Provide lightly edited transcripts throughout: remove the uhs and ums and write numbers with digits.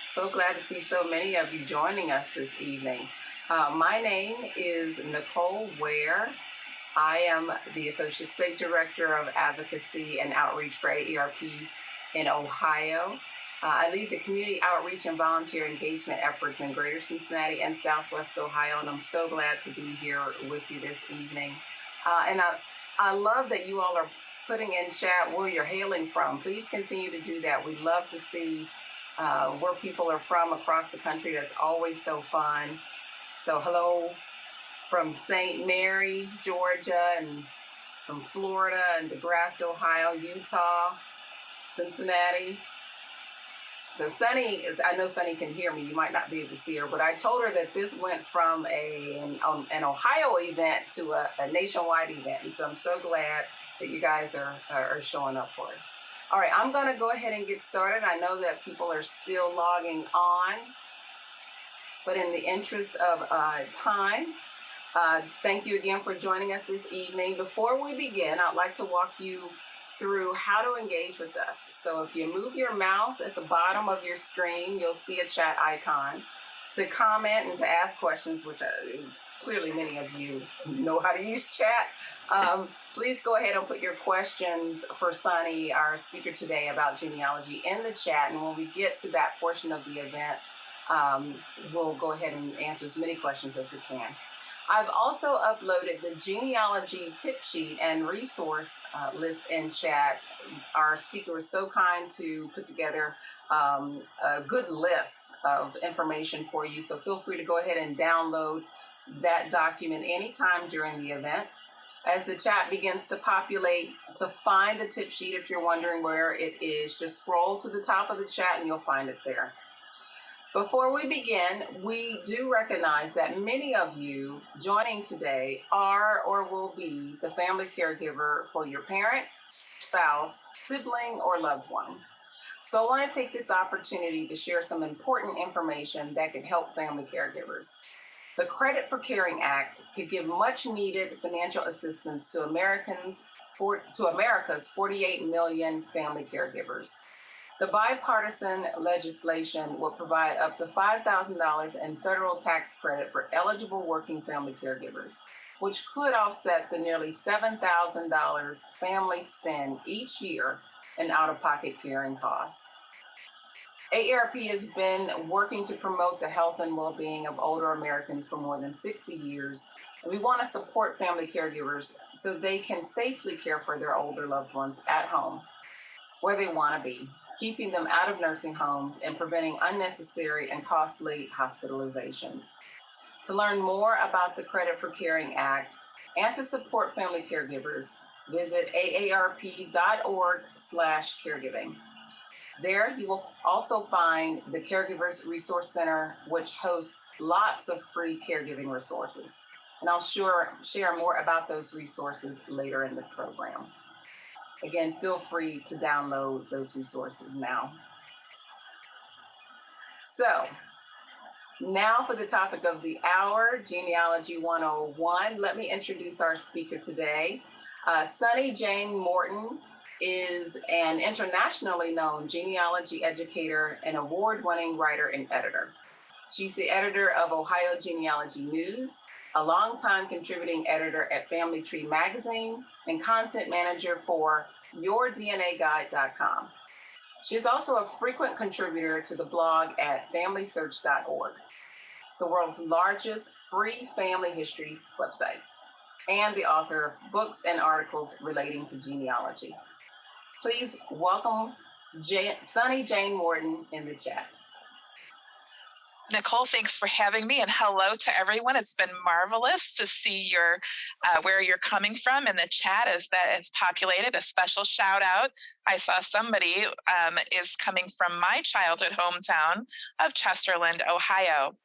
So glad to see so many of you joining us this evening. My name is Nicole Ware. I am the Associate State Director of Advocacy and Outreach for AARP in Ohio. I lead the community outreach and volunteer engagement efforts in Greater Cincinnati and Southwest Ohio, and I'm so glad to be here with you this evening. And I love that you all are putting in chat where you're hailing from. Please continue to do that. We love to see where people are from across the country. That's always so fun. So hello from St. Mary's, Georgia, and from Florida, and DeGraft, Ohio, Utah, Cincinnati. So Sunny I know Sunny can hear me. You might not be able to see her, but I told her that this went from an Ohio event to a nationwide event. And so I'm so glad that you guys are showing up for it. All right, I'm going to go ahead and get started. I know that people are still logging on, but in the interest of time, thank you again for joining us this evening. Before we begin, I'd like to walk you through how to engage with us. So if you move your mouse at the bottom of your screen, you'll see a chat icon to comment and to ask questions, which clearly many of you know how to use chat. Please go ahead and put your questions for Sunny, our speaker today, about genealogy in the chat. And when we get to that portion of the event, we'll go ahead and answer as many questions as we can. I've also uploaded the genealogy tip sheet and resource list in chat. Our speaker was so kind to put together a good list of information for you. So feel free to go ahead and download that document anytime during the event. As the chat begins to populate, to find the tip sheet, if you're wondering where it is, just scroll to the top of the chat and you'll find it there. Before we begin, we do recognize that many of you joining today are or will be the family caregiver for your parent, spouse, sibling, or loved one. So I want to take this opportunity to share some important information that can help family caregivers. The Credit for Caring Act could give much needed financial assistance to America's 48 million family caregivers. The bipartisan legislation will provide up to $5,000 in federal tax credit for eligible working family caregivers, which could offset the nearly $7,000 families spend each year in out-of-pocket caring costs. AARP has been working to promote the health and well-being of older Americans for more than 60 years, and we want to support family caregivers so they can safely care for their older loved ones at home, where they want to be, keeping them out of nursing homes and preventing unnecessary and costly hospitalizations. To learn more about the Credit for Caring Act and to support family caregivers, visit aarp.org/caregiving. There you will also find the Caregivers Resource Center, which hosts lots of free caregiving resources. And I'll share more about those resources later in the program. Again, feel free to download those resources now. So, now for the topic of the hour, Genealogy 101. Let me introduce our speaker today. Sunny Jane Morton is an internationally known genealogy educator and award-winning writer and editor. She's the editor of Ohio Genealogy News, a longtime contributing editor at Family Tree Magazine, and content manager for YourDNAGuide.com. She is also a frequent contributor to the blog at FamilySearch.org, the world's largest free family history website, and the author of books and articles relating to genealogy. Please welcome Sunny Jane Morton in the chat. Nicole, thanks for having me, and hello to everyone. It's been marvelous to see your where you're coming from in the chat as that is populated. A special shout out. I saw somebody is coming from my childhood hometown of Chesterland, Ohio.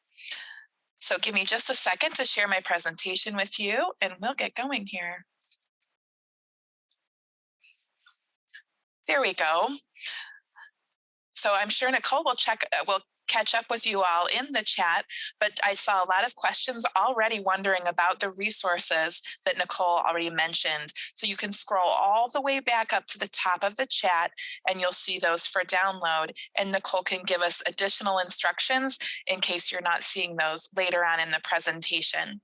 So give me just a second to share my presentation with you, and we'll get going here. There we go. So I'm sure Nicole will catch up with you all in the chat, but I saw a lot of questions already wondering about the resources that Nicole already mentioned. So you can scroll all the way back up to the top of the chat and you'll see those for download. And Nicole can give us additional instructions in case you're not seeing those later on in the presentation.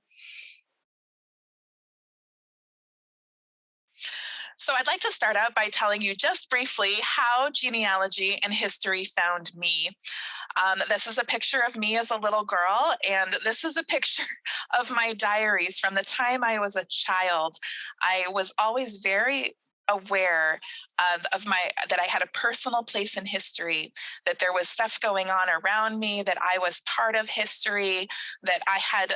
So I'd like to start out by telling you just briefly how genealogy and history found me. This is a picture of me as a little girl, and this is a picture of my diaries from the time I was a child. I was always very aware of that I had a personal place in history, that there was stuff going on around me, that I was part of history, that I had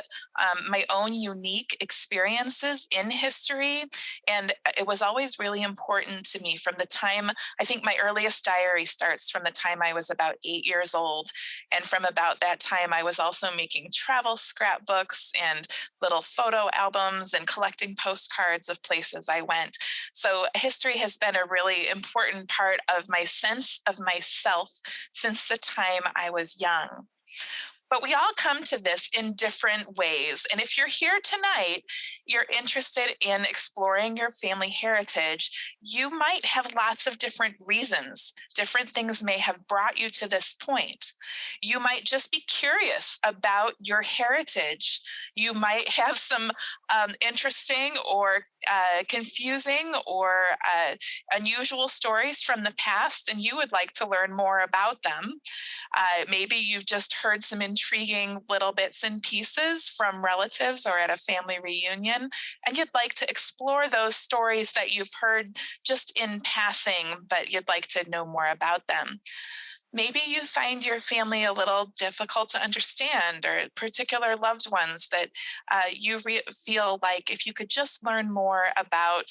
my own unique experiences in history. And it was always really important to me from the time, I think my earliest diary starts from the time I was about 8 years old. And from about that time, I was also making travel scrapbooks and little photo albums and collecting postcards of places I went. So history has been a really important part of my sense of myself since the time I was young. But we all come to this in different ways. And if you're here tonight, you're interested in exploring your family heritage, you might have lots of different reasons. Different things may have brought you to this point. You might just be curious about your heritage. You might have some interesting or confusing or unusual stories from the past, and you would like to learn more about them. Maybe you've just heard some intriguing little bits and pieces from relatives or at a family reunion, and you'd like to explore those stories that you've heard just in passing, but you'd like to know more about them. Maybe you find your family a little difficult to understand, or particular loved ones that you feel like if you could just learn more about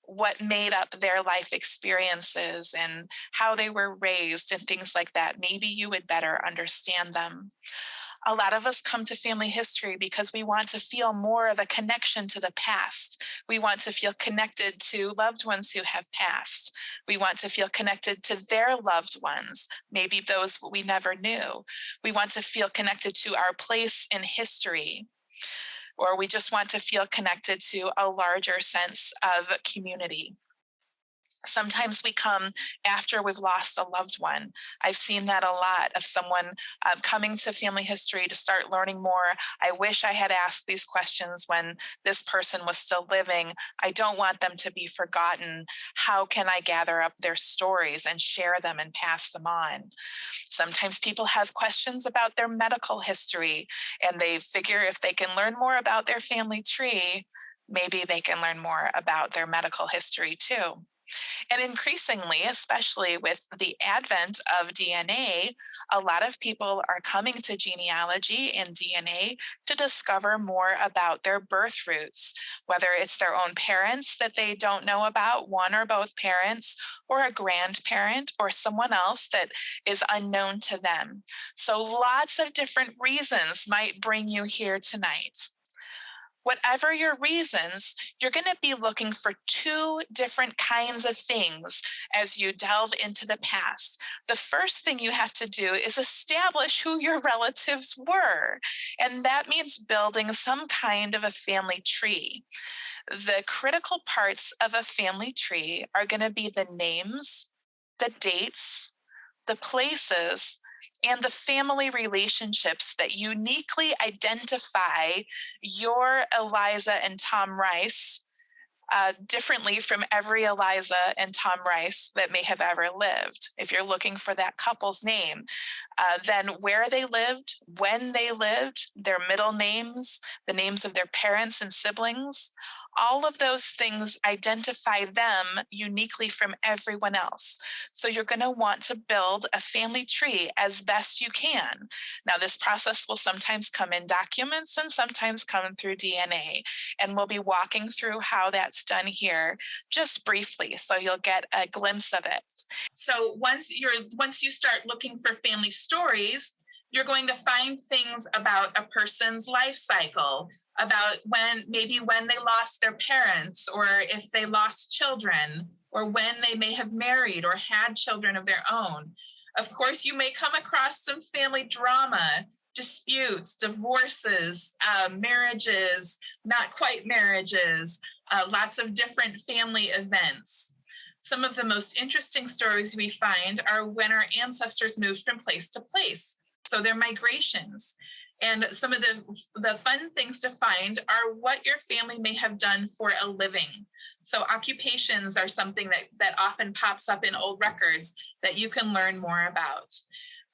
what made up their life experiences and how they were raised and things like that, maybe you would better understand them. A lot of us come to family history because we want to feel more of a connection to the past. We want to feel connected to loved ones who have passed. We want to feel connected to their loved ones, maybe those we never knew. We want to feel connected to our place in history, or we just want to feel connected to a larger sense of community. Sometimes we come after we've lost a loved one. I've seen that a lot of someone coming to family history to start learning more. I wish I had asked these questions when this person was still living. I don't want them to be forgotten. How can I gather up their stories and share them and pass them on? Sometimes people have questions about their medical history, and they figure if they can learn more about their family tree, maybe they can learn more about their medical history too. And increasingly, especially with the advent of DNA, a lot of people are coming to genealogy and DNA to discover more about their birth roots, whether it's their own parents that they don't know about, one or both parents, or a grandparent, or someone else that is unknown to them. So lots of different reasons might bring you here tonight. Whatever your reasons, you're going to be looking for two different kinds of things as you delve into the past. The first thing you have to do is establish who your relatives were, and that means building some kind of a family tree. The critical parts of a family tree are going to be the names, the dates, the places, and the family relationships that uniquely identify your Eliza and Tom Rice differently from every Eliza and Tom Rice that may have ever lived. If you're looking for that couple's name, then where they lived, when they lived, their middle names, the names of their parents and siblings, all of those things identify them uniquely from everyone else. So you're going to want to build a family tree as best you can. Now, this process will sometimes come in documents and sometimes come through DNA. And we'll be walking through how that's done here just briefly, so you'll get a glimpse of it. So once you start looking for family stories, you're going to find things about a person's life cycle, about when they lost their parents, or if they lost children, or when they may have married or had children of their own. Of course, you may come across some family drama, disputes, divorces, marriages, not quite marriages, lots of different family events. Some of the most interesting stories we find are when our ancestors moved from place to place. So their migrations. And some of the fun things to find are what your family may have done for a living. So occupations are something that often pops up in old records that you can learn more about.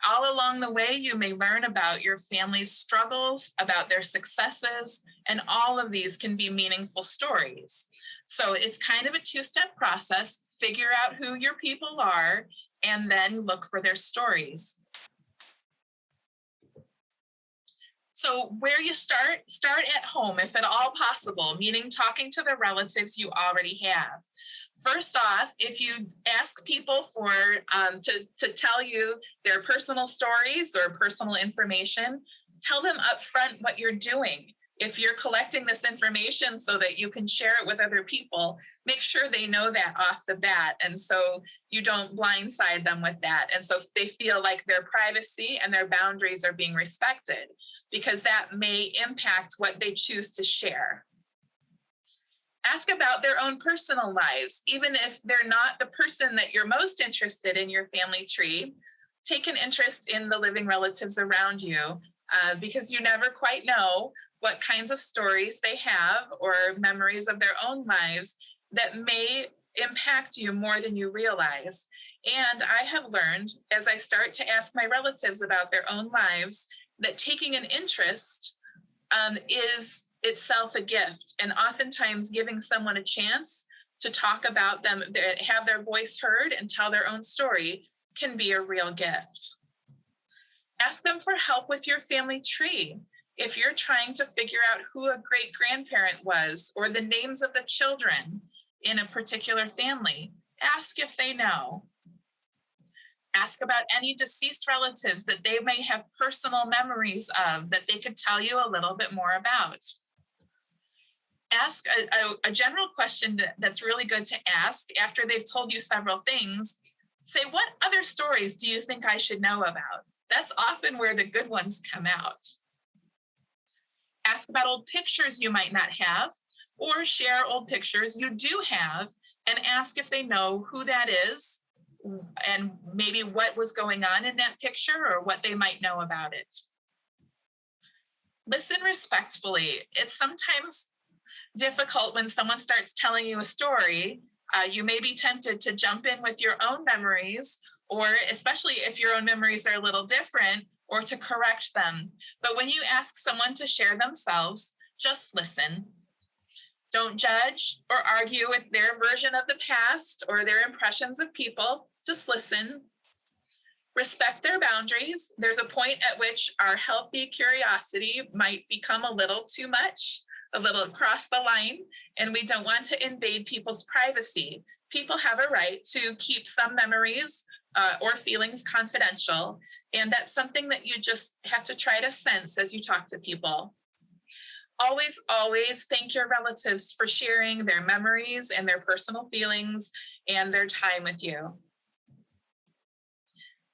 All along the way, you may learn about your family's struggles, about their successes, and all of these can be meaningful stories. So it's kind of a two-step process. Figure out who your people are, and then look for their stories. So where you start at home, if at all possible, meaning talking to the relatives you already have. First off, if you ask people for to tell you their personal stories or personal information, tell them up front what you're doing. If you're collecting this information so that you can share it with other people, make sure they know that off the bat. And so you don't blindside them with that. And so they feel like their privacy and their boundaries are being respected, because that may impact what they choose to share. Ask about their own personal lives, even if they're not the person that you're most interested in your family tree. Take an interest in the living relatives around you, because you never quite know what kinds of stories they have or memories of their own lives that may impact you more than you realize. And I have learned, as I start to ask my relatives about their own lives, that taking an interest is itself a gift. And oftentimes giving someone a chance to talk about them, have their voice heard and tell their own story can be a real gift. Ask them for help with your family tree. If you're trying to figure out who a great grandparent was or the names of the children in a particular family, ask if they know. Ask about any deceased relatives that they may have personal memories of that they could tell you a little bit more about. Ask a general question that's really good to ask after they've told you several things. Say, what other stories do you think I should know about? That's often where the good ones come out. Ask about old pictures you might not have, or share old pictures you do have and ask if they know who that is and maybe what was going on in that picture or what they might know about it. Listen respectfully. It's sometimes difficult when someone starts telling you a story. You may be tempted to jump in with your own memories, or especially if your own memories are a little different, or to correct them. But when you ask someone to share themselves, just listen. Don't judge or argue with their version of the past or their impressions of people. Just listen. Respect their boundaries. There's a point at which our healthy curiosity might become a little too much, a little across the line, and we don't want to invade people's privacy. People have a right to keep some memories or feelings confidential, and that's something that you just have to try to sense as you talk to people. Always, always thank your relatives for sharing their memories and their personal feelings and their time with you.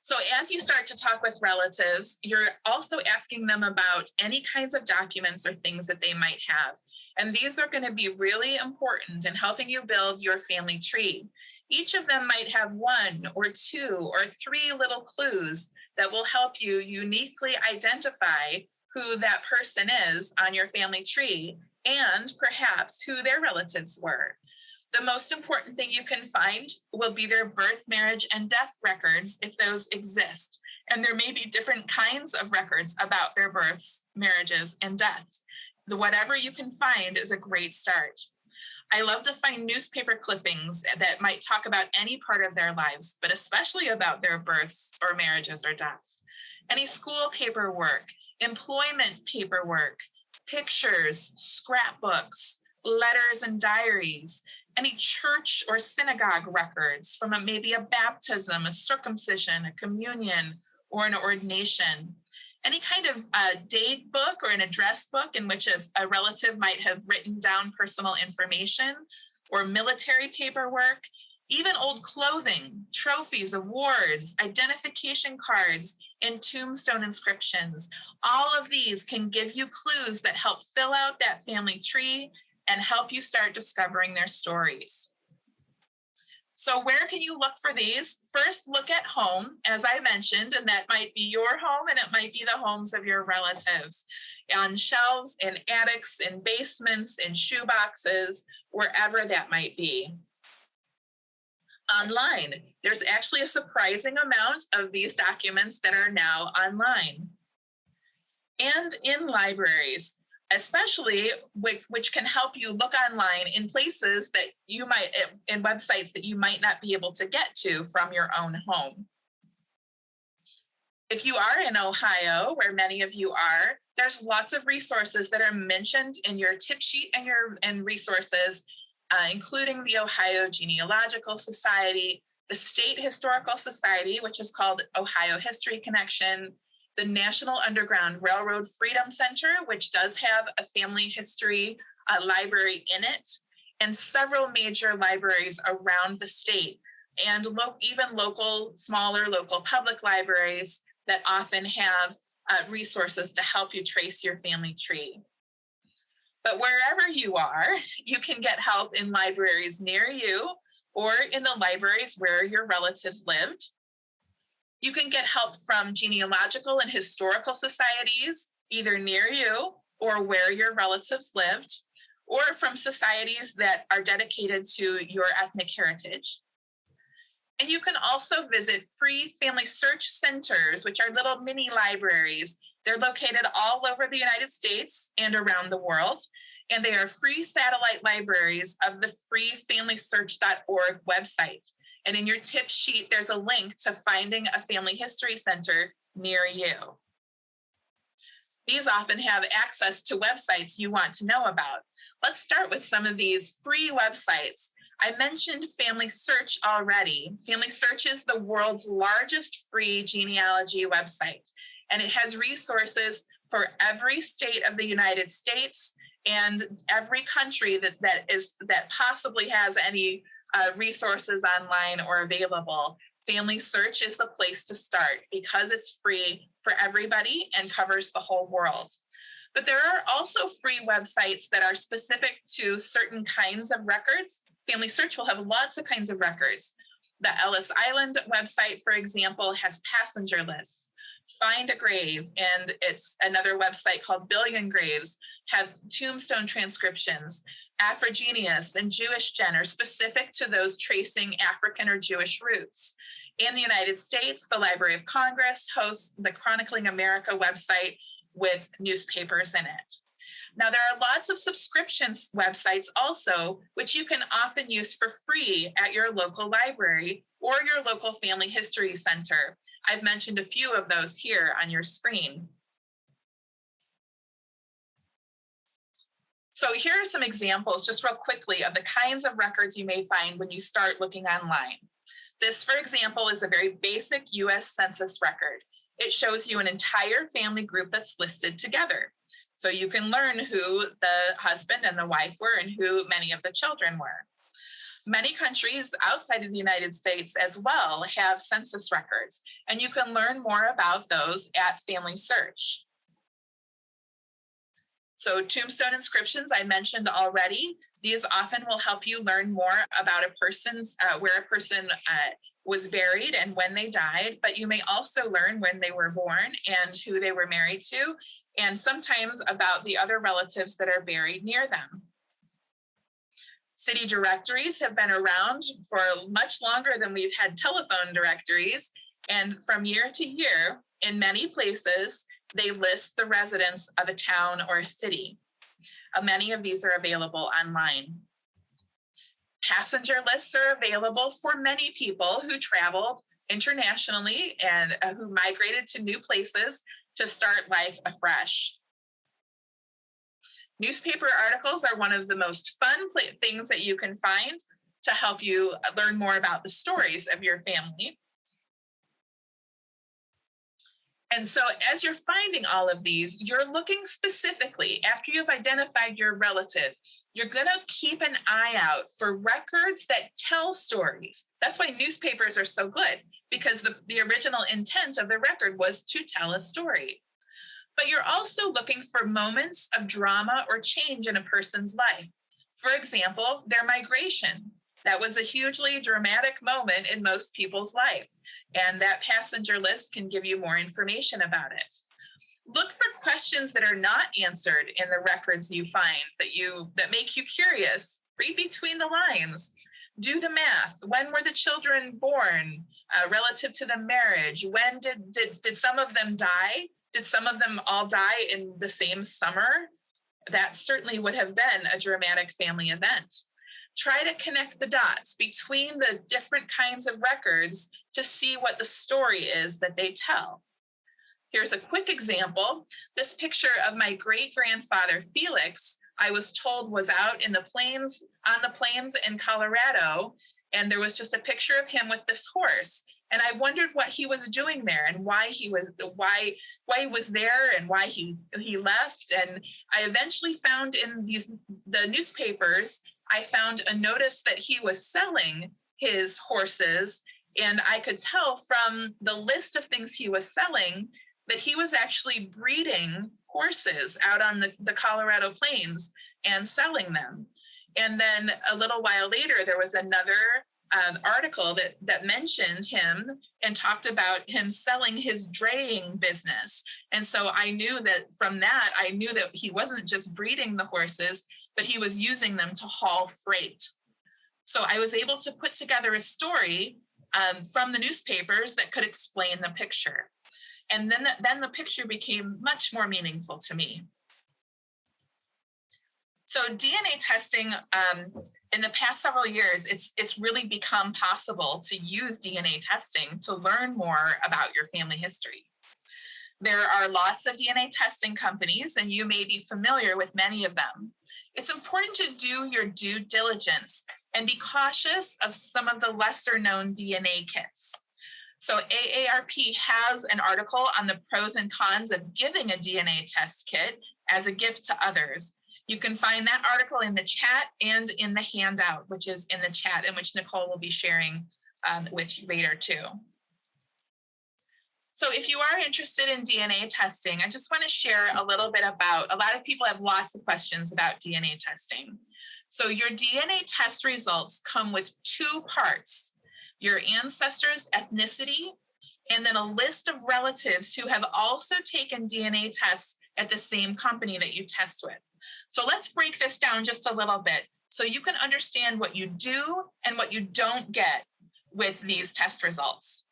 So as you start to talk with relatives, you're also asking them about any kinds of documents or things that they might have. And these are going to be really important in helping you build your family tree. Each of them might have 1 or 2 or 3 little clues that will help you uniquely identify who that person is on your family tree and perhaps who their relatives were. The most important thing you can find will be their birth, marriage, and death records if those exist. And there may be different kinds of records about their births, marriages, and deaths. Whatever you can find is a great start. I love to find newspaper clippings that might talk about any part of their lives, but especially about their births or marriages or deaths. Any school paperwork, employment paperwork, pictures, scrapbooks, letters and diaries, any church or synagogue records from maybe a baptism, a circumcision, a communion, or an ordination. Any kind of date book or an address book in which a relative might have written down personal information, or military paperwork, Even old clothing, trophies, awards, identification cards, and tombstone inscriptions. All of these can give you clues that help fill out that family tree and help you start discovering their stories. So where can you look for these? First, look at home, as I mentioned, and that might be your home and it might be the homes of your relatives. On shelves, in attics, in basements, in shoe boxes, wherever that might be. Online, there's actually a surprising amount of these documents that are now online. And in libraries, especially which can help you look online in places that you might, in websites that you might not be able to get to from your own home. If you are in Ohio, where many of you are, there's lots of resources that are mentioned in your tip sheet and resources, including the Ohio Genealogical Society, the State Historical Society, which is called Ohio History Connection, the National Underground Railroad Freedom Center, which does have a family history library in it, and several major libraries around the state, and even smaller local public libraries that often have resources to help you trace your family tree. But wherever you are, you can get help in libraries near you or in the libraries where your relatives lived. You can get help from genealogical and historical societies, either near you or where your relatives lived, or from societies that are dedicated to your ethnic heritage. And you can also visit free family search centers, which are little mini libraries. They're located all over the United States and around the world, and they are free satellite libraries of the freefamilysearch.org website. And in your tip sheet, there's a link to finding a family history center near you. These often have access to websites you want to know about. Let's start with some of these free websites. I mentioned Family Search already. Family Search is the world's largest free genealogy website, and it has resources for every state of the United States and every country that possibly has any resources online or available. Family Search is the place to start because it's free for everybody and covers the whole world. But there are also free websites that are specific to certain kinds of records. Family Search will have lots of kinds of records. The Ellis Island website, for example, has passenger lists. Find a Grave, and it's another website called Billion Graves, have tombstone transcriptions. Afrogenius and Jewish Gen are specific to those tracing African or Jewish roots. In the United States, the Library of Congress hosts the Chronicling America website with newspapers in it. Now, there are lots of subscriptions websites also, which you can often use for free at your local library or your local family history center. I've mentioned a few of those here on your screen. So here are some examples, just real quickly, of the kinds of records you may find when you start looking online. This, for example, is a very basic US Census record. It shows you an entire family group that's listed together. So you can learn who the husband and the wife were and who many of the children were. Many countries outside of the United States as well have census records, and you can learn more about those at Family Search. So tombstone inscriptions, I mentioned already. These often will help you learn more about a person's, where a person was buried and when they died, but you may also learn when they were born and who they were married to, and sometimes about the other relatives that are buried near them. City directories have been around for much longer than we've had telephone directories, and from year to year, in many places, they list the residents of a town or a city. Many of these are available online. Passenger lists are available for many people who traveled internationally and who migrated to new places to start life afresh. Newspaper articles are one of the most fun things that you can find to help you learn more about the stories of your family. And so as you're finding all of these, you're looking specifically, after you've identified your relative, you're going to keep an eye out for records that tell stories. That's why newspapers are so good, because the original intent of the record was to tell a story. But you're also looking for moments of drama or change in a person's life. For example, their migration. That was a hugely dramatic moment in most people's life, and that passenger list can give you more information about it. Look for questions that are not answered in the records you find that make you curious. Read between the lines. Do the math. When were the children born relative to the marriage? When did some of them die? Did some of them all die in the same summer? That certainly would have been a dramatic family event. Try to connect the dots between the different kinds of records to see what the story is that they tell. Here's a quick example. This picture of my great-grandfather, Felix, I was told was out on the plains in Colorado, and there was just a picture of him with this horse. And I wondered what he was doing there and why he was there and why he left. And I eventually found in the newspapers, I found a notice that he was selling his horses, and I could tell from the list of things he was selling that he was actually breeding horses out on the Colorado plains and selling them. And then a little while later, there was another article that mentioned him and talked about him selling his draying business. And so I knew that from that, I knew that he wasn't just breeding the horses, but he was using them to haul freight. So I was able to put together a story from the newspapers that could explain the picture. And then the picture became much more meaningful to me. So DNA testing, in the past several years, it's really become possible to use DNA testing to learn more about your family history. There are lots of DNA testing companies, and you may be familiar with many of them. It's important to do your due diligence and be cautious of some of the lesser known DNA kits. So AARP has an article on the pros and cons of giving a DNA test kit as a gift to others. You can find that article in the chat and in the handout, which is in the chat, and which Nicole will be sharing with you later too. So if you are interested in DNA testing, I just want to share a little bit about, a lot of people have lots of questions about DNA testing. So your DNA test results come with two parts: your ancestors' ethnicity, and then a list of relatives who have also taken DNA tests at the same company that you test with. So let's break this down just a little bit so you can understand what you do and what you don't get with these test results.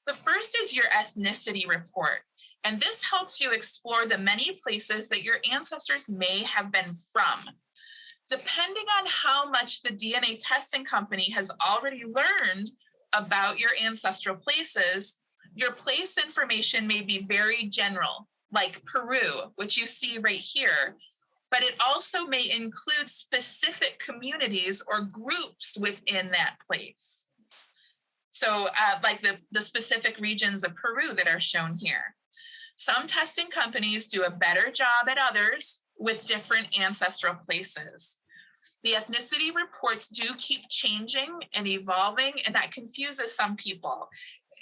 The first is your ethnicity report, and this helps you explore the many places that your ancestors may have been from. Depending on how much the DNA testing company has already learned about your ancestral places, your place information may be very general, like Peru, which you see right here, but it also may include specific communities or groups within that place. So like the specific regions of Peru that are shown here. Some testing companies do a better job at others with different ancestral places. The ethnicity reports do keep changing and evolving, and that confuses some people.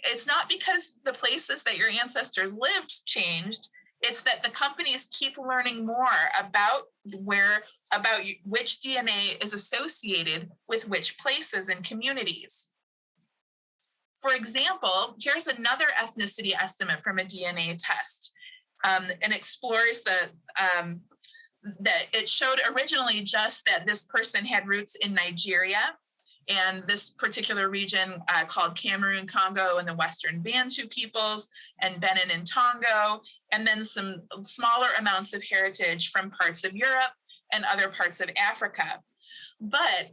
It's not because the places that your ancestors lived changed, it's that the companies keep learning more about which DNA is associated with which places and communities. For example, here's another ethnicity estimate from a DNA test, and explores that it showed originally just that this person had roots in Nigeria and this particular region called Cameroon, Congo, and the Western Bantu peoples, and Benin and Tongo, and then some smaller amounts of heritage from parts of Europe and other parts of Africa. But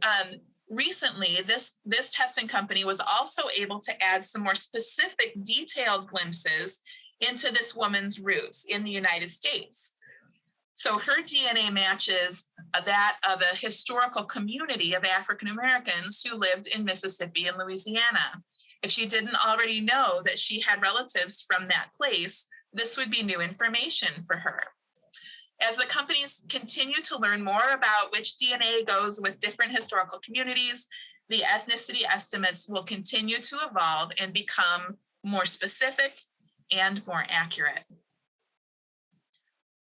recently, this testing company was also able to add some more specific detailed glimpses into this woman's roots in the United States. So her DNA matches that of a historical community of African Americans who lived in Mississippi and Louisiana. If she didn't already know that she had relatives from that place, this would be new information for her. As the companies continue to learn more about which DNA goes with different historical communities, the ethnicity estimates will continue to evolve and become more specific and more accurate.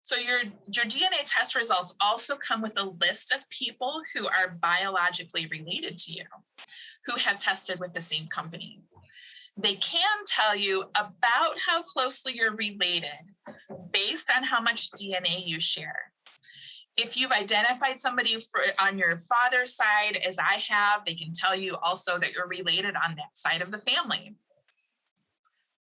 So your DNA test results also come with a list of people who are biologically related to you, who have tested with the same company. They can tell you about how closely you're related based on how much DNA you share. If you've identified somebody on your father's side, as I have, they can tell you also that you're related on that side of the family.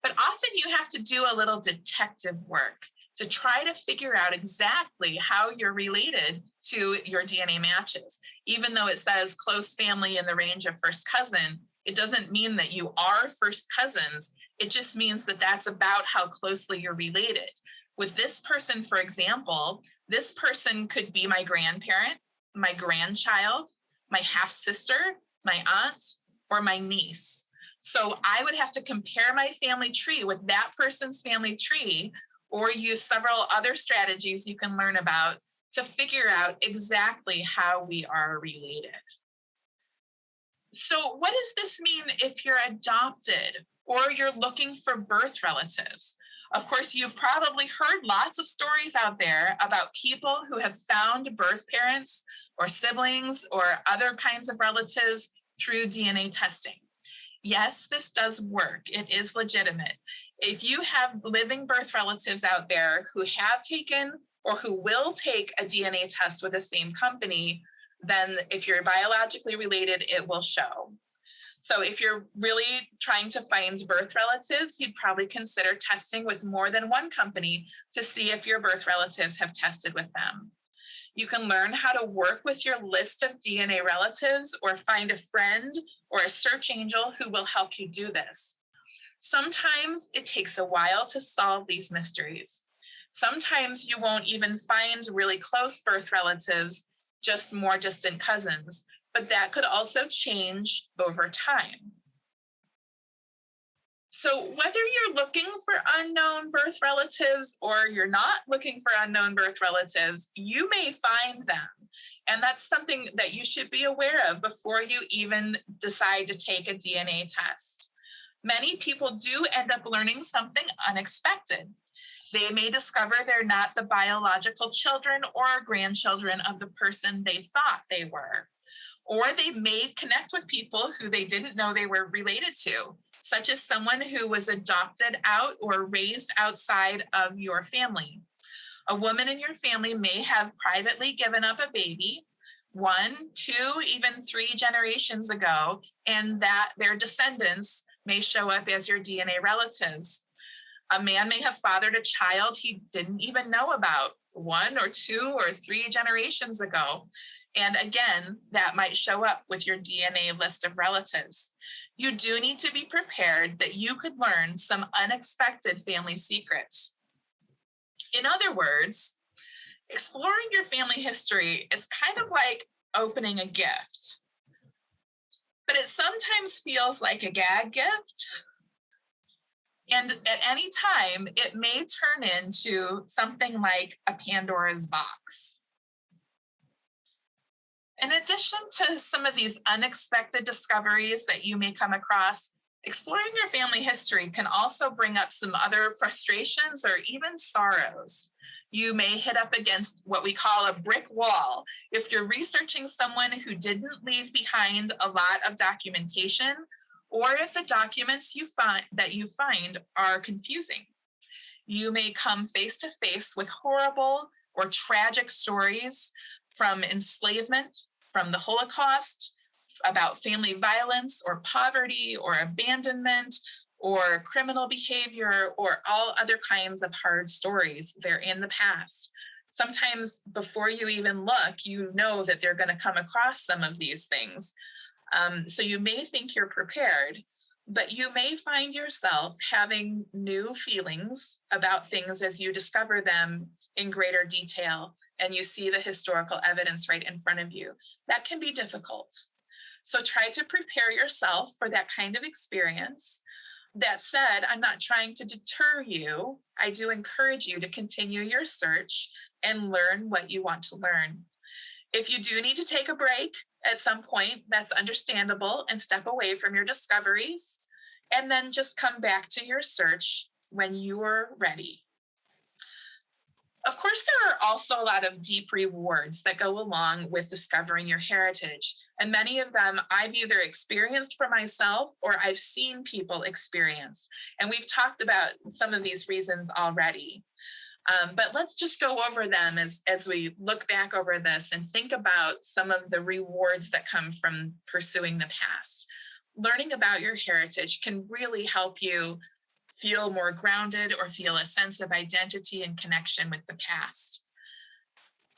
But often you have to do a little detective work to try to figure out exactly how you're related to your DNA matches. Even though it says close family in the range of first cousin, it doesn't mean that you are first cousins. It just means that that's about how closely you're related. With this person, for example, this person could be my grandparent, my grandchild, my half-sister, my aunt, or my niece. So I would have to compare my family tree with that person's family tree, or use several other strategies you can learn about to figure out exactly how we are related. So what does this mean if you're adopted or you're looking for birth relatives? Of course, you've probably heard lots of stories out there about people who have found birth parents or siblings or other kinds of relatives through DNA testing. Yes, this does work. It is legitimate. If you have living birth relatives out there who have taken or who will take a DNA test with the same company, then if you're biologically related, it will show. So if you're really trying to find birth relatives, you'd probably consider testing with more than one company to see if your birth relatives have tested with them. You can learn how to work with your list of DNA relatives or find a friend or a search angel who will help you do this. Sometimes it takes a while to solve these mysteries. Sometimes you won't even find really close birth relatives, just more distant cousins, but that could also change over time. So whether you're looking for unknown birth relatives or you're not looking for unknown birth relatives, you may find them. And that's something that you should be aware of before you even decide to take a DNA test. Many people do end up learning something unexpected. They may discover they're not the biological children or grandchildren of the person they thought they were. Or they may connect with people who they didn't know they were related to, such as someone who was adopted out or raised outside of your family. A woman in your family may have privately given up a baby 1, 2, even 3 generations ago, and that their descendants may show up as your DNA relatives. A man may have fathered a child he didn't even know about 1 or 2 or 3 generations ago. And again, that might show up with your DNA list of relatives. You do need to be prepared that you could learn some unexpected family secrets. In other words, exploring your family history is kind of like opening a gift, but it sometimes feels like a gag gift. And at any time, it may turn into something like a Pandora's box. In addition to some of these unexpected discoveries that you may come across, exploring your family history can also bring up some other frustrations or even sorrows. You may hit up against what we call a brick wall if you're researching someone who didn't leave behind a lot of documentation, or if the documents you find are confusing. You may come face to face with horrible or tragic stories from enslavement, from the Holocaust, about family violence or poverty or abandonment or criminal behavior or all other kinds of hard stories. They're in the past. Sometimes before you even look, you know that they're going to come across some of these things. So you may think you're prepared, but you may find yourself having new feelings about things as you discover them in greater detail and you see the historical evidence right in front of you. That can be difficult. So try to prepare yourself for that kind of experience. That said, I'm not trying to deter you. I do encourage you to continue your search and learn what you want to learn. If you do need to take a break at some point, that's understandable, and step away from your discoveries, and then just come back to your search when you're ready. Of course, there are also a lot of deep rewards that go along with discovering your heritage. And many of them I've either experienced for myself or I've seen people experience. And we've talked about some of these reasons already. But let's just go over them as we look back over this and think about some of the rewards that come from pursuing the past. Learning about your heritage can really help you feel more grounded or feel a sense of identity and connection with the past.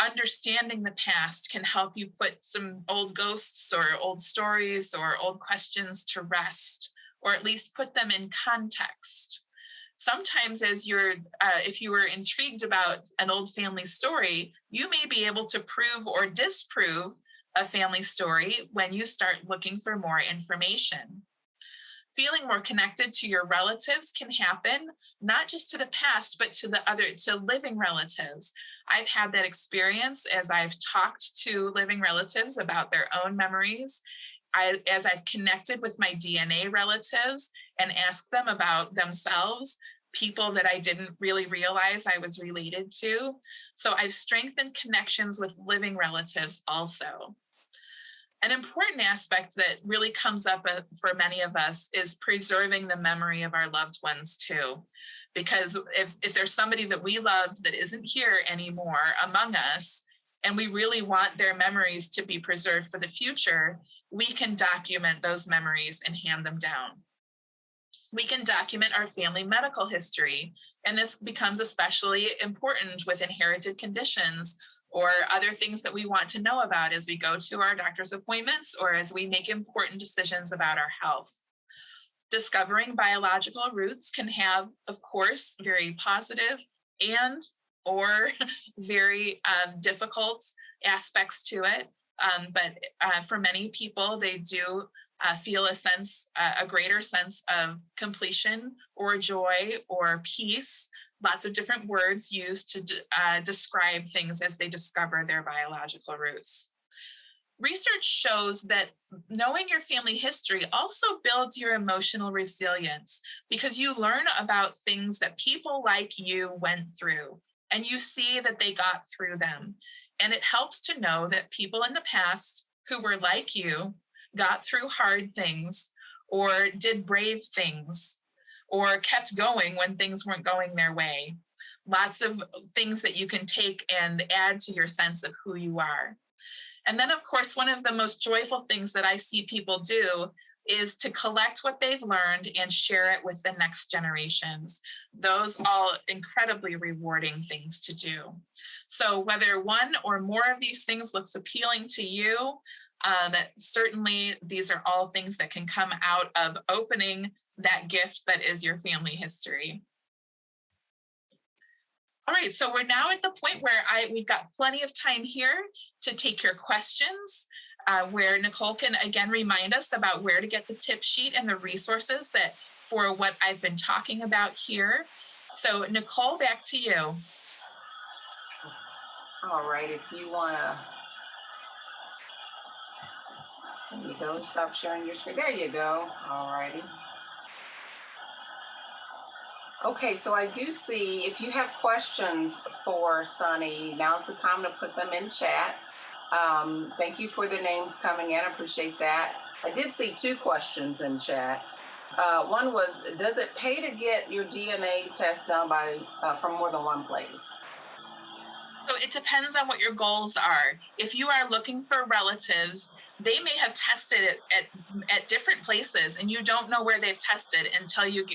Understanding the past can help you put some old ghosts or old stories or old questions to rest, or at least put them in context. Sometimes if you were intrigued about an old family story, you may be able to prove or disprove a family story when you start looking for more information. Feeling more connected to your relatives can happen, not just to the past, but to living relatives. I've had that experience as I've talked to living relatives about their own memories. As I've connected with my DNA relatives and asked them about themselves, people that I didn't really realize I was related to. So I've strengthened connections with living relatives also. An important aspect that really comes up for many of us is preserving the memory of our loved ones too. Because if there's somebody that we loved that isn't here anymore among us, and we really want their memories to be preserved for the future, we can document those memories and hand them down. We can document our family medical history, and this becomes especially important with inherited conditions or other things that we want to know about as we go to our doctor's appointments or as we make important decisions about our health. Discovering biological roots can have, of course, very positive and or very difficult aspects to it. But for many people, they do feel a greater sense of completion or joy or peace. Lots of different words used to describe things as they discover their biological roots. Research shows that knowing your family history also builds your emotional resilience because you learn about things that people like you went through and you see that they got through them. And it helps to know that people in the past who were like you got through hard things or did brave things or kept going when things weren't going their way. Lots of things that you can take and add to your sense of who you are. And then, of course, one of the most joyful things that I see people do is to collect what they've learned and share it with the next generations. Those all incredibly rewarding things to do. So whether one or more of these things looks appealing to you, certainly these are all things that can come out of opening that gift that is your family history. All right, so we're now at the point where we've got plenty of time here to take your questions, where Nicole can again remind us about where to get the tip sheet and the resources that for what I've been talking about here. So Nicole, back to you. All right, if you want to, there you go, stop sharing your screen. There you go. All righty. Okay, so I do see if you have questions for Sunny, now's the time to put them in chat. Thank you for the names coming in. I appreciate that. I did see 2 questions in chat. One was, does it pay to get your DNA test done from more than one place? So it depends on what your goals are. If you are looking for relatives, they may have tested it at different places and you don't know where they've tested until you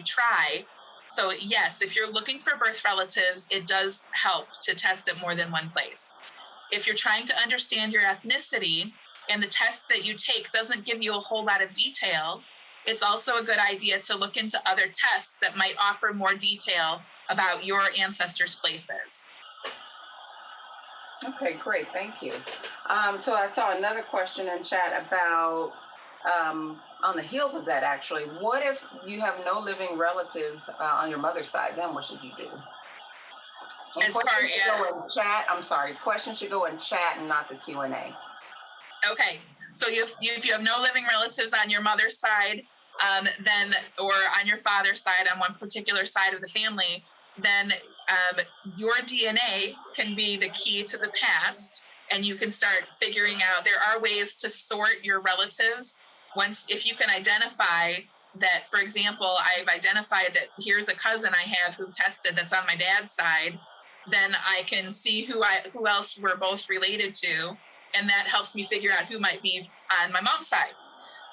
try. So yes, if you're looking for birth relatives, it does help to test at more than one place. If you're trying to understand your ethnicity and the test that you take doesn't give you a whole lot of detail, it's also a good idea to look into other tests that might offer more detail about your ancestors' places. Okay, great, thank you. So I saw another question in chat about, on the heels of that actually, what if you have no living relatives on your mother's side? Then what should you do? And As far questions should go as, in chat. I'm sorry, questions should go in chat and not the Q&A. okay, so if you have no living relatives on your mother's side, then, or on your father's side, on one particular side of the family, then your DNA can be the key to the past, and you can start figuring out, there are ways to sort your relatives. Once, if you can identify that, for example, I've identified that here's a cousin I have who tested that's on my dad's side, then I can see who else we're both related to, and that helps me figure out who might be on my mom's side.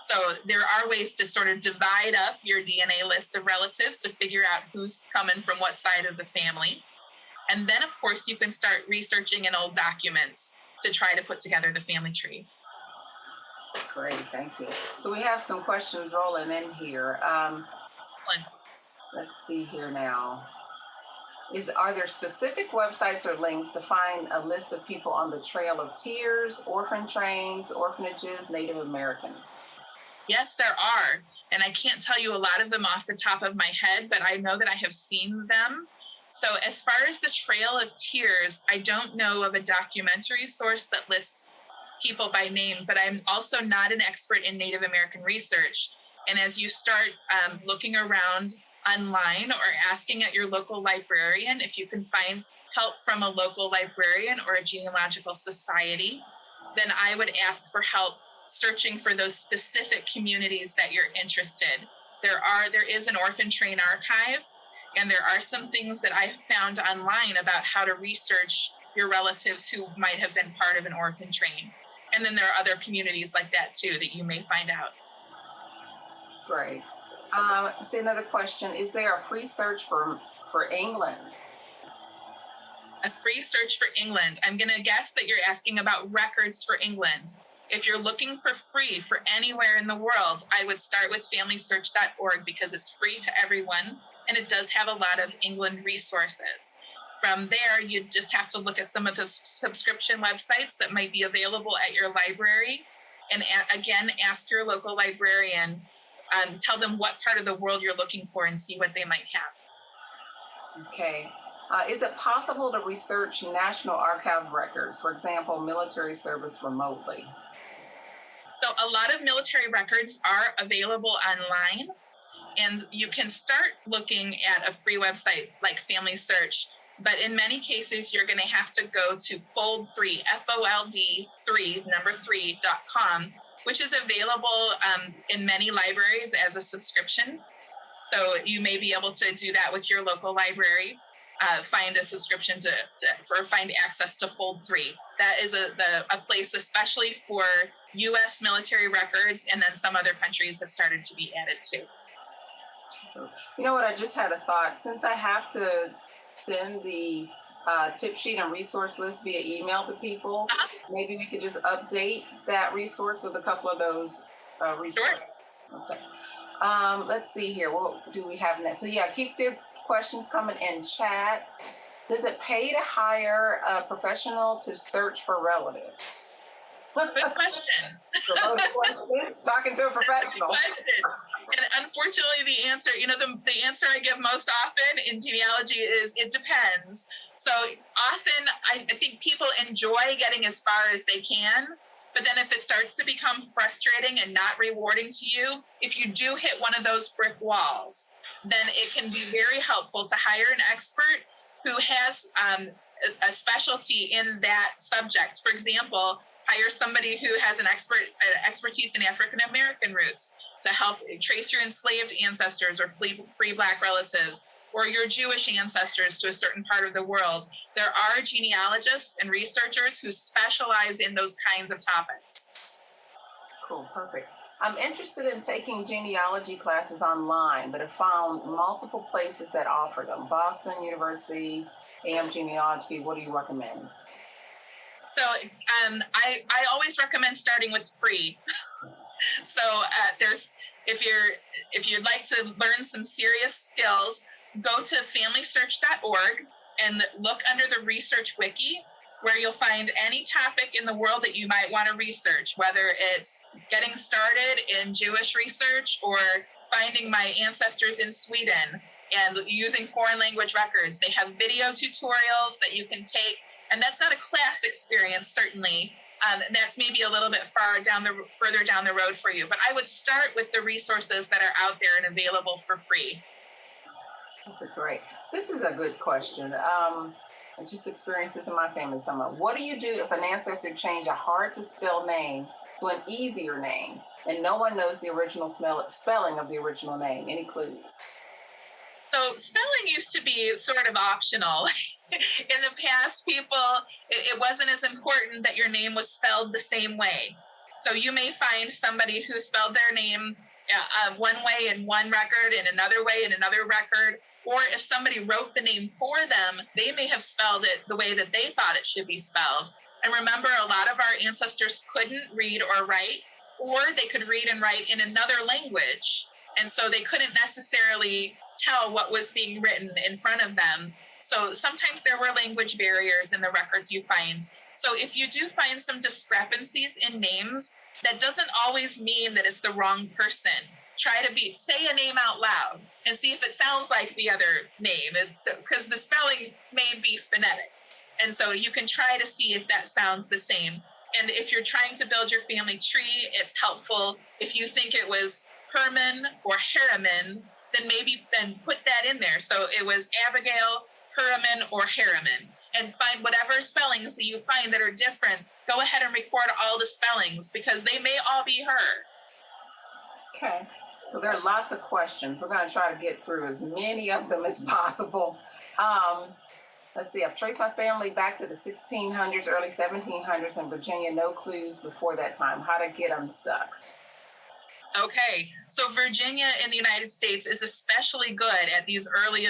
So there are ways to sort of divide up your DNA list of relatives to figure out who's coming from what side of the family. And then, of course, you can start researching in old documents to try to put together the family tree. Great, thank you. So we have some questions rolling in here. Let's see here now. Are there specific websites or links to find a list of people on the Trail of Tears, orphan trains, orphanages, Native Americans? Yes, there are. And I can't tell you a lot of them off the top of my head, but I know that I have seen them. So as far as the Trail of Tears, I don't know of a documentary source that lists people by name, but I'm also not an expert in Native American research. And as you start looking around online or asking at your local librarian, if you can find help from a local librarian or a genealogical society, then I would ask for help searching for those specific communities that you're interested. There is an orphan train archive, and there are some things that I found online about how to research your relatives who might have been part of an orphan train. And then there are other communities like that too that you may find out. Great. See another question. Is there a free search for England? A free search for England. I'm going to guess that you're asking about records for England. If you're looking for free for anywhere in the world, I would start with familysearch.org because it's free to everyone, and it does have a lot of England resources. From there, you just have to look at some of the subscription websites that might be available at your library. And again, ask your local librarian, tell them what part of the world you're looking for and see what they might have. Okay. Is it possible to research National Archive records, for example, military service remotely? So a lot of military records are available online, and you can start looking at a free website like Family Search. But in many cases, you're going to have to go to Fold3, FOLD3.com, which is available in many libraries as a subscription. So you may be able to do that with your local library, find a subscription or find access to Fold3. That is a place especially for U.S. military records, and then some other countries have started to be added too. You know what, I just had a thought. Since I have to send the tip sheet and resource list via email to people, maybe we could just update that resource with a couple of those resources. Sure. Okay. Let's see here. What do we have next? So yeah, keep the questions coming in chat. Does it pay to hire a professional to search for relatives? Good question. Talking to a professional. And unfortunately, the answer, the answer I give most often in genealogy is it depends. So often, I think people enjoy getting as far as they can, but then if it starts to become frustrating and not rewarding to you, if you do hit one of those brick walls, then it can be very helpful to hire an expert who has a specialty in that subject. For example, hire somebody who has an expertise in African American roots to help trace your enslaved ancestors or free Black relatives, or your Jewish ancestors to a certain part of the world. There are genealogists and researchers who specialize in those kinds of topics. Cool, perfect. I'm interested in taking genealogy classes online, but have found multiple places that offer them. Boston University, AM Genealogy, what do you recommend? So I always recommend starting with free. So if you'd like to learn some serious skills, go to familysearch.org and look under the research wiki where you'll find any topic in the world that you might want to research, whether it's getting started in Jewish research or finding my ancestors in Sweden and using foreign language records. They have video tutorials that you can take, and that's not a class experience, certainly. That's maybe a little bit further down the road for you. But I would start with the resources that are out there and available for free. Okay, great. This is a good question. I just experienced this in my family somewhat. What do you do if an ancestor changed a hard to spell name to an easier name and no one knows the original spelling of the original name? Any clues? So spelling used to be sort of optional. In the past, it wasn't as important that your name was spelled the same way. So you may find somebody who spelled their name one way in one record and another way in another record. Or if somebody wrote the name for them, they may have spelled it the way that they thought it should be spelled. And remember, a lot of our ancestors couldn't read or write, or they could read and write in another language. And so they couldn't necessarily tell what was being written in front of them. So sometimes there were language barriers in the records you find. So if you do find some discrepancies in names, that doesn't always mean that it's the wrong person. Try to say a name out loud and see if it sounds like the other name, because the spelling may be phonetic. And so you can try to see if that sounds the same. And if you're trying to build your family tree, it's helpful if you think it was Herman or Harriman, then put that in there. So it was Abigail, Herriman, or Harriman, and find whatever spellings that you find that are different. Go ahead and record all the spellings because they may all be her. Okay. So there are lots of questions. We're going to try to get through as many of them as possible. Let's see. I've traced my family back to the 1600s, early 1700s in Virginia. No clues before that time. How to get unstuck. Okay, so Virginia in the United States is especially good at these early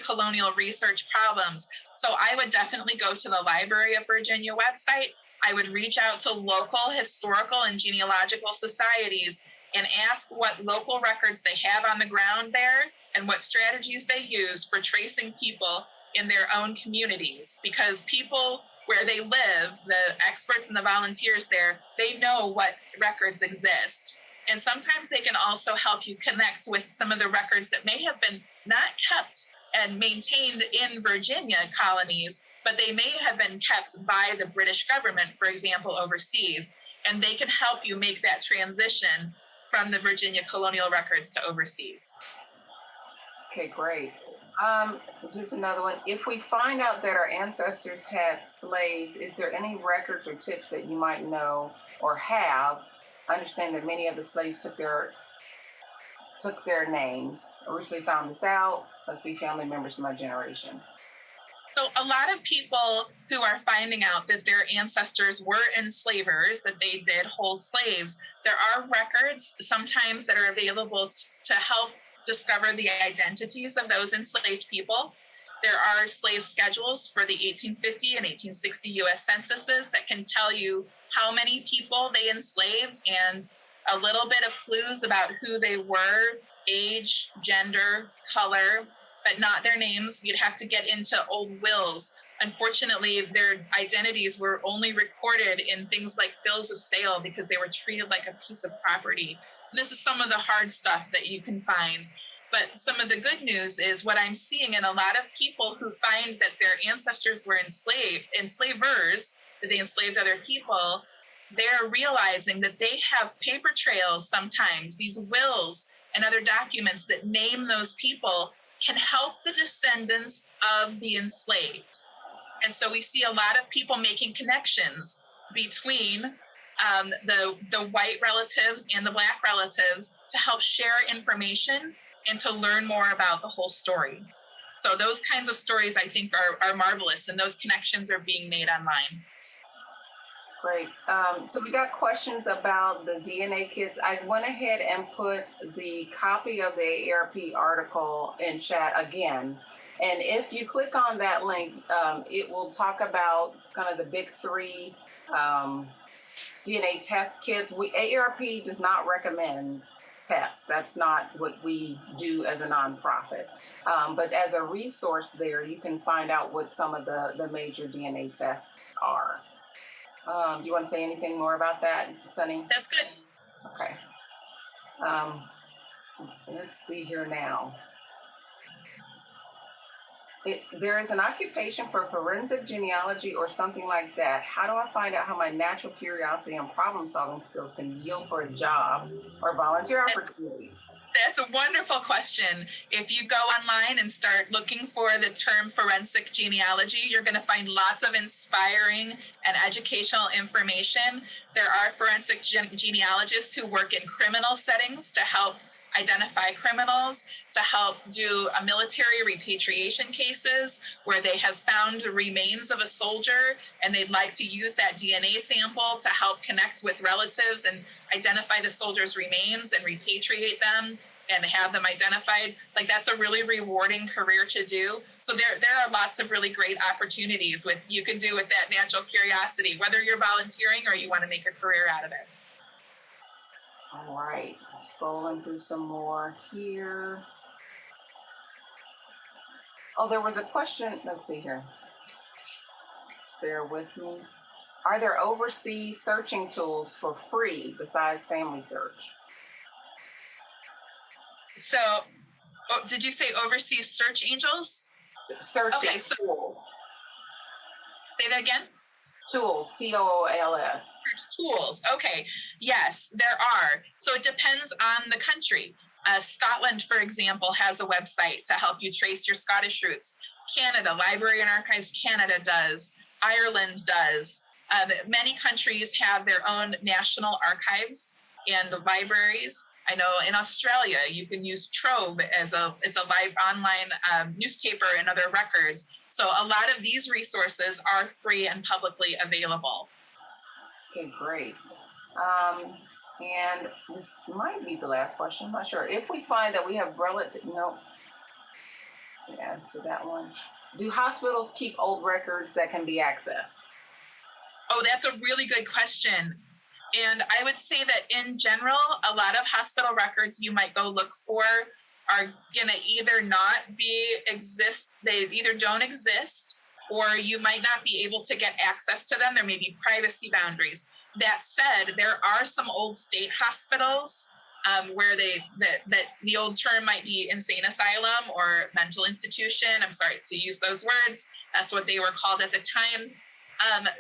colonial research problems. So I would definitely go to the Library of Virginia website. I would reach out to local historical and genealogical societies and ask what local records they have on the ground there and what strategies they use for tracing people in their own communities. Because people where they live, the experts and the volunteers there, they know what records exist. And sometimes they can also help you connect with some of the records that may have been not kept and maintained in Virginia colonies, but they may have been kept by the British government, for example, overseas. And they can help you make that transition from the Virginia colonial records to overseas. Okay, great. Here's another one. If we find out that our ancestors had slaves, is there any records or tips that you might know or have? I understand that many of the slaves took their names. I recently found this out. Must be family members of my generation. So a lot of people who are finding out that their ancestors were enslavers, that they did hold slaves, there are records sometimes that are available to help discover the identities of those enslaved people. There are slave schedules for the 1850 and 1860 U.S. censuses that can tell you how many people they enslaved and a little bit of clues about who they were, age, gender, color, but not their names. You'd have to get into old wills. Unfortunately, their identities were only recorded in things like bills of sale because they were treated like a piece of property. This is some of the hard stuff that you can find. But some of the good news is what I'm seeing in a lot of people who find that their ancestors were enslavers, that they enslaved other people, they're realizing that they have paper trails sometimes, these wills and other documents that name those people can help the descendants of the enslaved. And so we see a lot of people making connections between the white relatives and the Black relatives to help share information and to learn more about the whole story. So those kinds of stories, I think, are marvelous, and those connections are being made online. Great. So we got questions about the DNA kits. I went ahead and put the copy of the AARP article in chat again. And if you click on that link, it will talk about kind of the big three DNA test kits. AARP does not recommend tests. That's not what we do as a nonprofit. But as a resource there, you can find out what some of the major DNA tests are. Do you want to say anything more about that, Sunny? That's good. Okay. Let's see here now. There is an occupation for forensic genealogy or something like that. How do I find out how my natural curiosity and problem-solving skills can yield for a job or volunteer opportunities? That's a wonderful question. If you go online and start looking for the term forensic genealogy, you're going to find lots of inspiring and educational information. There are forensic genealogists who work in criminal settings to help identify criminals, to help do military repatriation cases where they have found the remains of a soldier and they'd like to use that DNA sample to help connect with relatives and identify the soldier's remains and repatriate them and have them identified. Like, that's a really rewarding career to do. So there are lots of really great opportunities you can do with that natural curiosity, whether you're volunteering or you want to make a career out of it. All right, scrolling through some more here. Oh, there was a question. Let's see here. Bear with me. Are there overseas searching tools for free besides Family Search? So, did you say overseas search angels? Searching tools. Say that again? Tools, Tools. Tools. Okay. Yes, there are. So it depends on the country. Scotland, for example, has a website to help you trace your Scottish roots. Canada, Library and Archives Canada does. Ireland does. Many countries have their own national archives and libraries. I know in Australia, you can use Trove it's a live online newspaper and other records. So a lot of these resources are free and publicly available. Okay, great. And this might be the last question, I'm not sure. If we find that we have answer that one. Do hospitals keep old records that can be accessed? Oh, that's a really good question. And I would say that in general, a lot of hospital records you might go look for are gonna either they either don't exist, or you might not be able to get access to them. There may be privacy boundaries. That said, there are some old state hospitals where the old term might be insane asylum or mental institution. I'm sorry to use those words. That's what they were called at the time.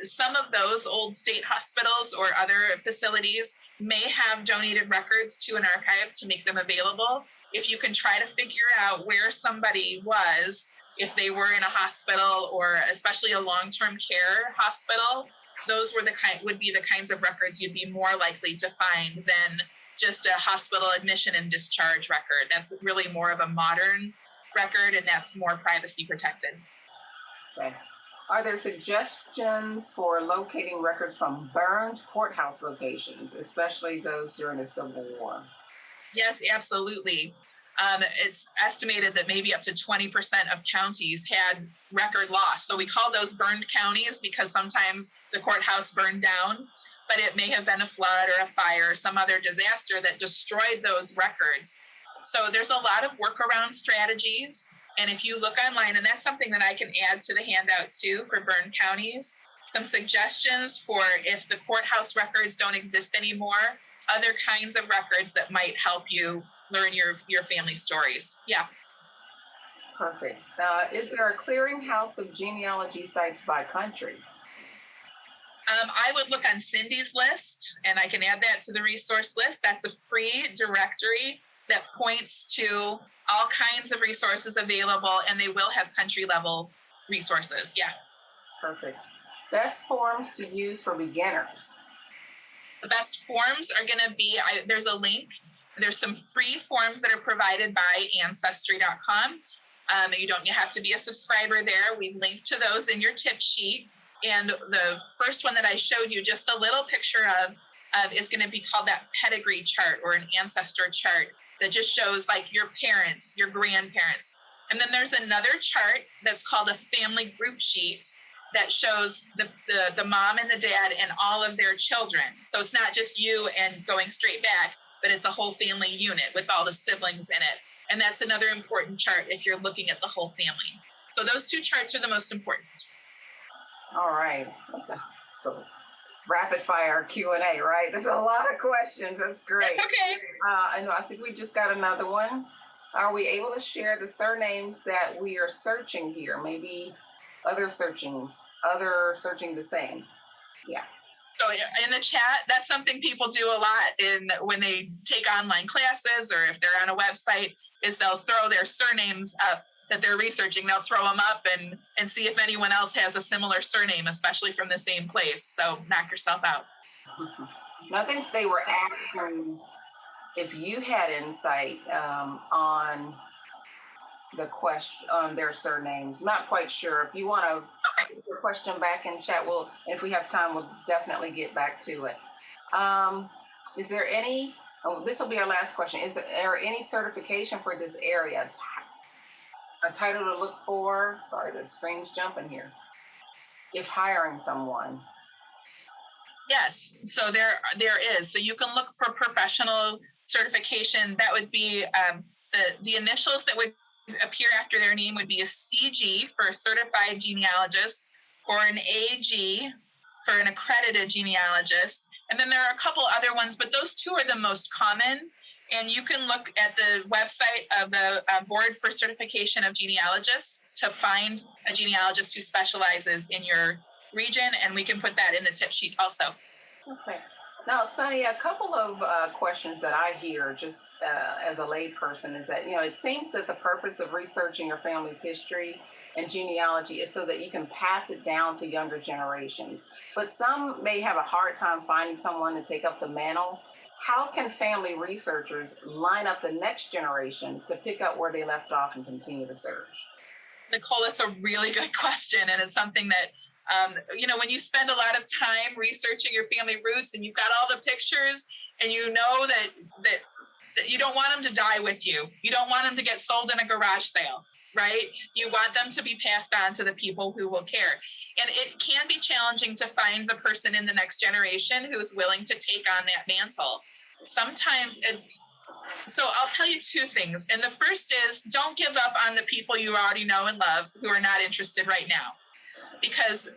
Some of those old state hospitals or other facilities may have donated records to an archive to make them available. If you can try to figure out where somebody was, if they were in a hospital or especially a long-term care hospital, those would be the kinds of records you'd be more likely to find than just a hospital admission and discharge record. That's really more of a modern record, and that's more privacy protected. Okay. Are there suggestions for locating records from burned courthouse locations, especially those during the Civil War? Yes, absolutely. It's estimated that maybe up to 20% of counties had record loss. So we call those burned counties because sometimes the courthouse burned down, but it may have been a flood or a fire or some other disaster that destroyed those records. So there's a lot of workaround strategies. And if you look online, and that's something that I can add to the handout too for burned counties, some suggestions for if the courthouse records don't exist anymore, other kinds of records that might help you learn your family stories. Yeah. Perfect. Is there a clearinghouse of genealogy sites by country? I would look on Cindy's list, and I can add that to the resource list. That's a free directory that points to all kinds of resources available, and they will have country level resources. Yeah. Perfect. Best forms to use for beginners. The best forms are going to be, there's a link. There's some free forms that are provided by Ancestry.com. You have to be a subscriber there. We've linked to those in your tip sheet. And the first one that I showed you just a little picture of is going to be called that pedigree chart or an ancestor chart that just shows like your parents, your grandparents. And then there's another chart that's called a family group sheet that shows the mom and the dad and all of their children. So it's not just you and going straight back. but it's a whole family unit with all the siblings in it. And that's another important chart if you're looking at the whole family. So those two charts are the most important. All right. So rapid fire Q&A, right? There's a lot of questions. That's great. It's okay. I think we just got another one. Are we able to share the surnames that we are searching here? Maybe other searching the same. Yeah. So in the chat, that's something people do a lot when they take online classes or if they're on a website, is they'll throw their surnames up that they're researching. They'll throw them up and see if anyone else has a similar surname, especially from the same place. So knock yourself out. I think they were asking if you had insight on the question on their surnames. Not quite sure. If you want to put your question back in chat, if we have time, we'll definitely get back to it. Is there any? This will be our last question. Is there any certification for this area? A title to look for? Sorry, the screen's jumping here. If hiring someone. Yes, so there is. So you can look for professional certification. That would be the initials that would appear after their name would be a CG for a certified genealogist or an AG for an accredited genealogist. And then there are a couple other ones, but those two are the most common. And you can look at the website of the Board for Certification of Genealogists to find a genealogist who specializes in your region, and we can put that in the tip sheet also. Okay. Now, Sunny, a couple of questions that I hear just as a layperson is that, it seems that the purpose of researching your family's history and genealogy is so that you can pass it down to younger generations. But some may have a hard time finding someone to take up the mantle. How can family researchers line up the next generation to pick up where they left off and continue the search? Nicole, that's a really good question. And it's something that when you spend a lot of time researching your family roots and you've got all the pictures and you know that you don't want them to die with you. You don't want them to get sold in a garage sale, right? You want them to be passed on to the people who will care. And it can be challenging to find the person in the next generation who is willing to take on that mantle. So I'll tell you two things. And the first is, don't give up on the people you already know and love who are not interested right now. Because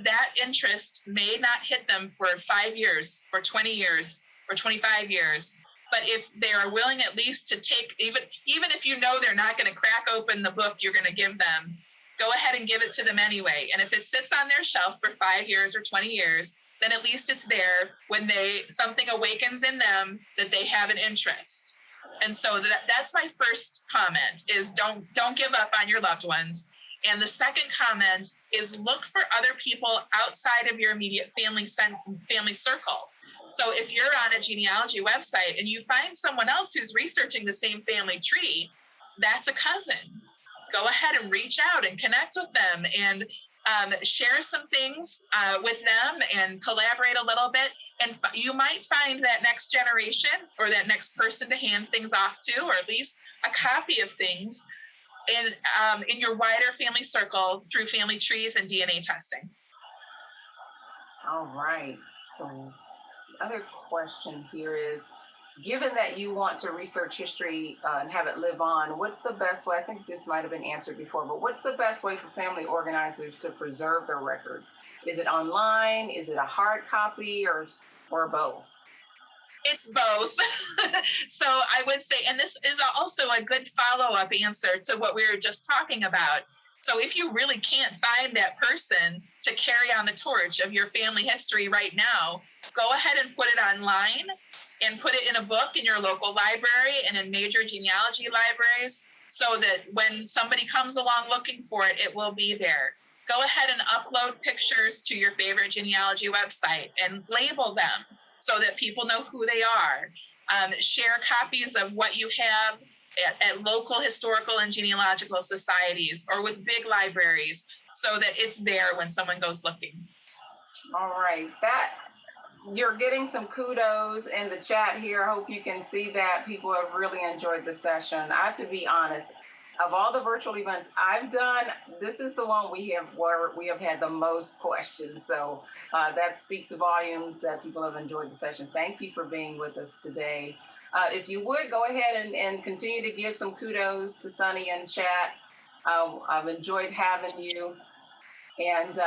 that interest may not hit them for 5 years or 20 years or 25 years. But if they are willing at least to take, even if you know they're not going to crack open the book you're going to give them, go ahead and give it to them anyway. And if it sits on their shelf for 5 years or 20 years, then at least it's there when something awakens in them that they have an interest. And so that's my first comment is don't give up on your loved ones. And the second comment is look for other people outside of your immediate family circle. So if you're on a genealogy website and you find someone else who's researching the same family tree, that's a cousin. Go ahead and reach out and connect with them and share some things with them and collaborate a little bit. And you might find that next generation or that next person to hand things off to, or at least a copy of things in your wider family circle through family trees and DNA testing. All right. So the other question here is, given that you want to research history and have it live on, what's the best way? I think this might have been answered before, but what's the best way for family organizers to preserve their records? Is it online? Is it a hard copy or both? It's both. So I would say, and this is also a good follow-up answer to what we were just talking about. So if you really can't find that person to carry on the torch of your family history right now, go ahead and put it online and put it in a book in your local library and in major genealogy libraries so that when somebody comes along looking for it, it will be there. Go ahead and upload pictures to your favorite genealogy website and label them so that people know who they are. Share copies of what you have at local historical and genealogical societies or with big libraries so that it's there when someone goes looking. All right, you're getting some kudos in the chat here. I hope you can see that. People have really enjoyed the session. I have to be honest, Of all the virtual events I've done, this is the one where we have had the most questions. So that speaks volumes that people have enjoyed the session. Thank you for being with us today. If you would go ahead and continue to give some kudos to Sunny in chat. I've enjoyed having you. And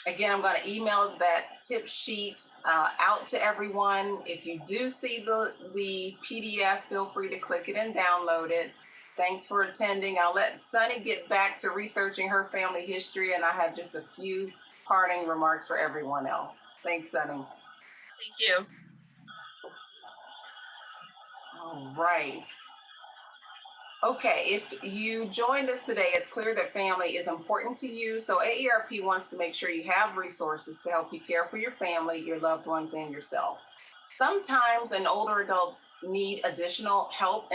again, I'm going to email that tip sheet out to everyone. If you do see the PDF, feel free to click it and download it. Thanks for attending. I'll let Sunny get back to researching her family history, and I have just a few parting remarks for everyone else. Thanks, Sunny. Thank you. All right. Okay, if you joined us today, it's clear that family is important to you. So AARP wants to make sure you have resources to help you care for your family, your loved ones, and yourself. Sometimes an older adults need additional help.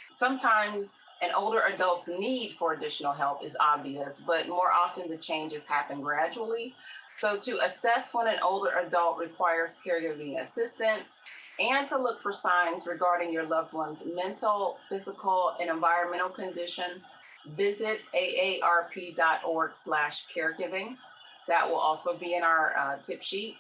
Sometimes an older adult's need for additional help is obvious, but more often the changes happen gradually. So to assess when an older adult requires caregiving assistance and to look for signs regarding your loved one's mental, physical, and environmental condition, visit aarp.org/caregiving. That will also be in our tip sheet.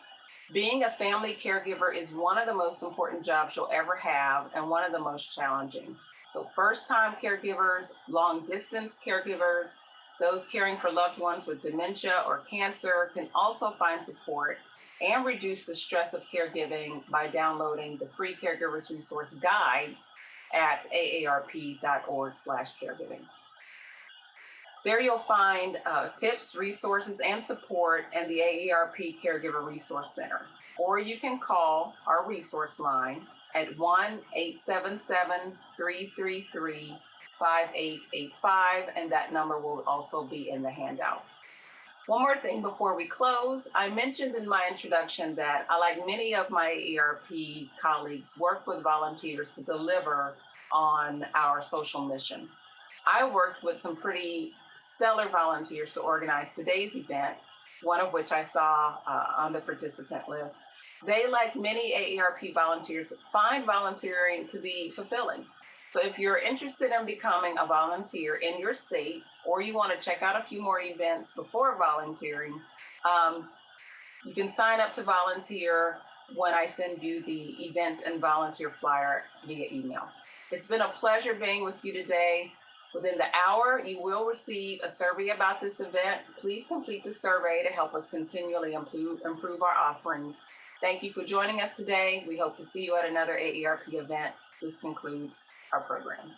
Being a family caregiver is one of the most important jobs you'll ever have and one of the most challenging. So first-time caregivers, long-distance caregivers, those caring for loved ones with dementia or cancer can also find support and reduce the stress of caregiving by downloading the free caregivers resource guides at aarp.org/caregiving. There you'll find tips, resources, and support in the AARP Caregiver Resource Center. Or you can call our resource line at 1-877-333-5885, and that number will also be in the handout. One more thing before we close. I mentioned in my introduction that I, like many of my AARP colleagues, work with volunteers to deliver on our social mission. I worked with some pretty stellar volunteers to organize today's event, one of which I saw on the participant list. They, like many AARP volunteers, find volunteering to be fulfilling. So if you're interested in becoming a volunteer in your state, or you want to check out a few more events before volunteering, you can sign up to volunteer when I send you the events and volunteer flyer via email. It's been a pleasure being with you today. Within the hour, you will receive a survey about this event. Please complete the survey to help us continually improve our offerings. Thank you for joining us today. We hope to see you at another AARP event. This concludes our program.